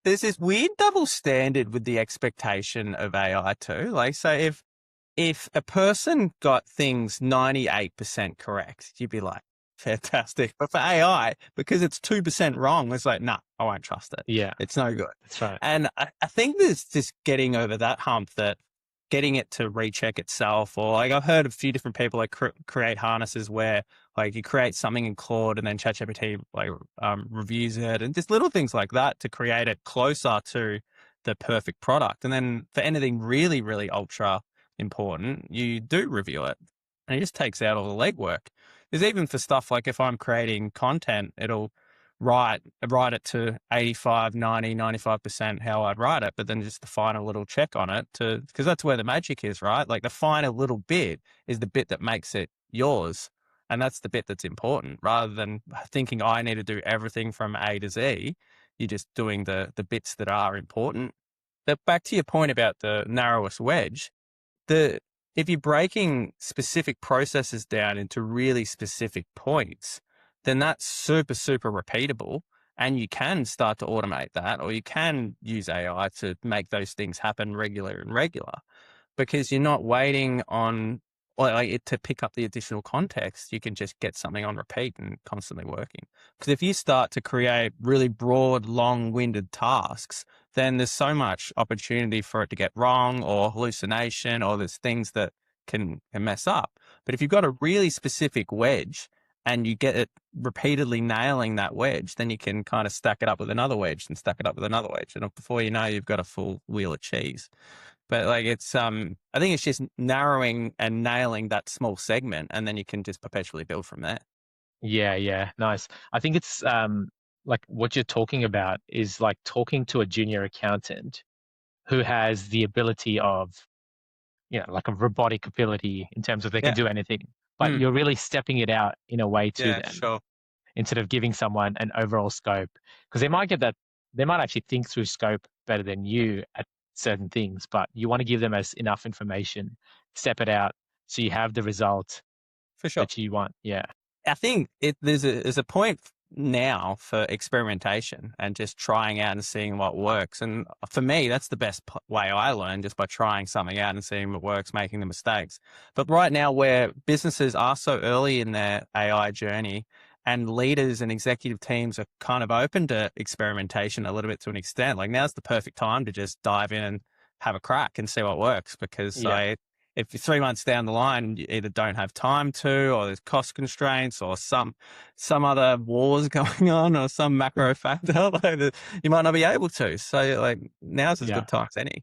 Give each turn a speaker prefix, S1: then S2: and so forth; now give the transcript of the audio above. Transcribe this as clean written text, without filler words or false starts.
S1: there's this weird double standard with the expectation of AI too. Like, so if a person got things 98% correct, you'd be like, fantastic. But for AI, because it's 2% wrong, it's like, nah, I won't trust it.
S2: Yeah,
S1: It's no good.
S2: that's right.
S1: And I think there's just getting over that hump, that getting it to recheck itself, or like I've heard a few different people like create harnesses where like you create something in Claude and then ChatGPT like reviews it, and just little things like that to create it closer to the perfect product. And then for anything really, really ultra important, you do review it, and it just takes out all the legwork. There's even for stuff like if I'm creating content, it'll write it to 85, 90, 95% how I'd write it, but then just the final little check on it because that's where the magic is, right? Like the final little bit is the bit that makes it yours. And that's the bit that's important, rather than thinking I need to do everything from A to Z. You're just doing the bits that are important. But back to your point about the narrowest wedge, if you're breaking specific processes down into really specific points, then that's super, super repeatable. And you can start to automate that, or you can use AI to make those things happen regular, because you're not waiting on like it to pick up the additional context. You can just get something on repeat and constantly working. Because if you start to create really broad, long-winded tasks, then there's so much opportunity for it to get wrong or hallucination, or there's things that can mess up. But if you've got a really specific wedge and you get it repeatedly nailing that wedge, then you can kind of stack it up with another wedge and stack it up with another wedge. And before you know, you've got a full wheel of cheese. But like I think it's just narrowing and nailing that small segment, and then you can just perpetually build from there.
S2: Yeah, nice. I think it's like what you're talking about is like talking to a junior accountant who has the ability of, like a robotic ability in terms of they can
S1: Yeah.
S2: do anything, but
S1: Mm.
S2: you're really stepping it out in a way to
S1: Yeah,
S2: them
S1: sure.
S2: instead of giving someone an overall scope, because they might actually think through scope better than you at certain things, but you want to give them as enough information, step it out so you have the result
S1: For sure.
S2: that you want. Yeah.
S1: I think there's a point now for experimentation and just trying out and seeing what works. And for me, that's the best way I learn, just by trying something out and seeing what works, making the mistakes. But right now, where businesses are so early in their AI journey, and leaders and executive teams are kind of open to experimentation a little bit to an extent, like now's the perfect time to just dive in and have a crack and see what works. Because
S2: Yeah.
S1: if you're 3 months down the line, you either don't have time to, or there's cost constraints, or some other wars going on, or some macro factor, like you might not be able to. So like now's as
S2: Yeah.
S1: good time as any.